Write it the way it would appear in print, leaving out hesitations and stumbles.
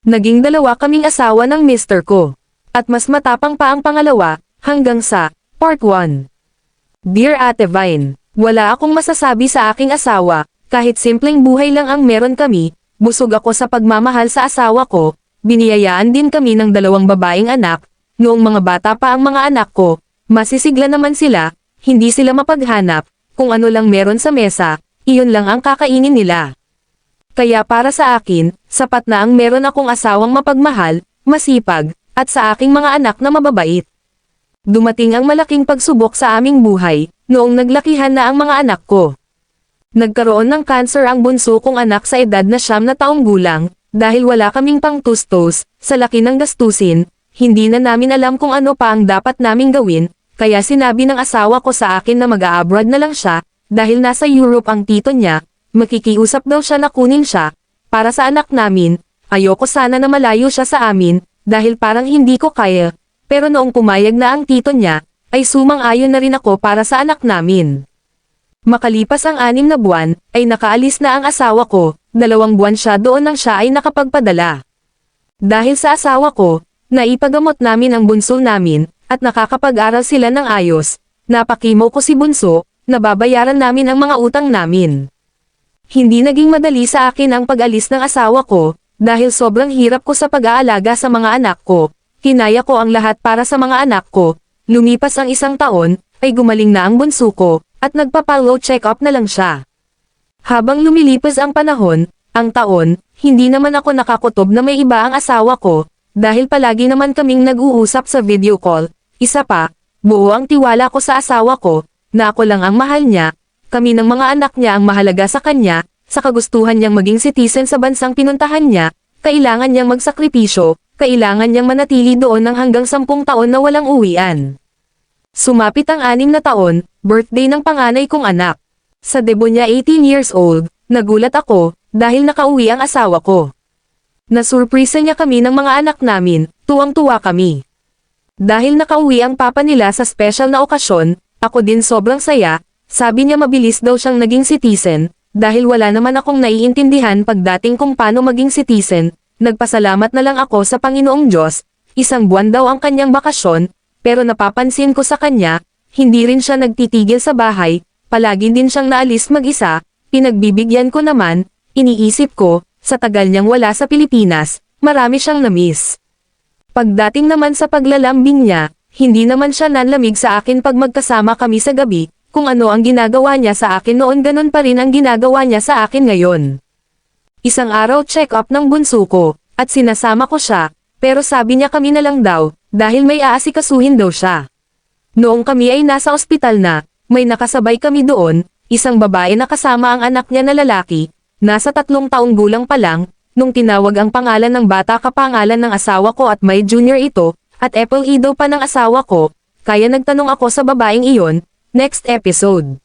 Naging dalawa kaming asawa ng mister ko. At mas matapang pa ang pangalawa, hanggang sa Part 1. Dear Ate Vine, wala akong masasabi sa aking asawa, kahit simpleng buhay lang ang meron kami, busog ako sa pagmamahal sa asawa ko, biniyayaan din kami ng 2 babaeng anak, noong mga bata pa ang mga anak ko, masisigla naman sila, hindi sila mapaghanap, kung ano lang meron sa mesa, iyon lang ang kakainin nila. Kaya para sa akin, sapat na ang meron akong asawang mapagmahal, masipag, at sa aking mga anak na mababait. Dumating ang malaking pagsubok sa aming buhay, noong naglakihan na ang mga anak ko. Nagkaroon ng cancer ang bunso kong anak sa edad na 9 na taong gulang, dahil wala kaming pangtustos, sa laki ng gastusin, hindi na namin alam kung ano pa ang dapat naming gawin, kaya sinabi ng asawa ko sa akin na mag-a-abroad na lang siya, dahil nasa Europe ang tito niya, makikiusap daw siya na kunin siya, para sa anak namin, ayoko sana na malayo siya sa amin, dahil parang hindi ko kaya, pero noong pumayag na ang tito niya, ay sumang-ayon na rin ako para sa anak namin. Makalipas ang 6 na buwan, ay nakaalis na ang asawa ko, 2 buwan siya doon nang siya ay nakapagpadala. Dahil sa asawa ko, naipagamot namin ang bunso namin, at nakakapag-aral sila ng ayos, napakimo ko si bunso, nababayaran namin ang mga utang namin. Hindi naging madali sa akin ang pag-alis ng asawa ko, dahil sobrang hirap ko sa pag-aalaga sa mga anak ko, kinaya ko ang lahat para sa mga anak ko, lumipas ang 1 taon, ay gumaling na ang bunso ko, at nagpa-follow check-up na lang siya. Habang lumilipas ang panahon, ang taon, hindi naman ako nakakutob na may iba ang asawa ko, dahil palagi naman kaming nag-uusap sa video call, isa pa, buo ang tiwala ko sa asawa ko, na ako lang ang mahal niya, kami ng mga anak niya ang mahalaga sa kanya, sa kagustuhan niyang maging citizen sa bansang pinuntahan niya, kailangan niyang magsakripisyo, kailangan niyang manatili doon ng hanggang 10 taon na walang uwian. Sumapit ang 6 na taon, birthday ng panganay kong anak. Sa debut niya 18 years old, nagulat ako, dahil nakauwi ang asawa ko. Nasurpresa niya kami ng mga anak namin, tuwang-tuwa kami. Dahil nakauwi ang papa nila sa special na okasyon, ako din sobrang saya, sabi niya mabilis daw siyang naging citizen, dahil wala naman akong naiintindihan pagdating kung paano maging citizen, nagpasalamat na lang ako sa Panginoong Diyos, 1 buwan daw ang kanyang bakasyon, pero napapansin ko sa kanya, hindi rin siya nagtitigil sa bahay, palagi din siyang naalis mag-isa, pinagbibigyan ko naman, iniisip ko, sa tagal niyang wala sa Pilipinas, marami siyang na-miss. Pagdating naman sa paglalambing niya, hindi naman siya nanlamig sa akin pag magkasama kami sa gabi, kung ano ang ginagawa niya sa akin noon ganon pa rin ang ginagawa niya sa akin ngayon. 1 araw check-up ng bunso ko, at sinasama ko siya, pero sabi niya kami na lang daw, dahil may aasikasuhin daw siya. Noong kami ay nasa ospital na, may nakasabay kami doon, 1 babae na kasama ang anak niya na lalaki, nasa 3 taong gulang pa lang, nung tinawag ang pangalan ng bata kapangalan ng asawa ko at may junior ito, at Apple daw pa ng asawa ko, kaya nagtanong ako sa babaeng iyon. Next episode.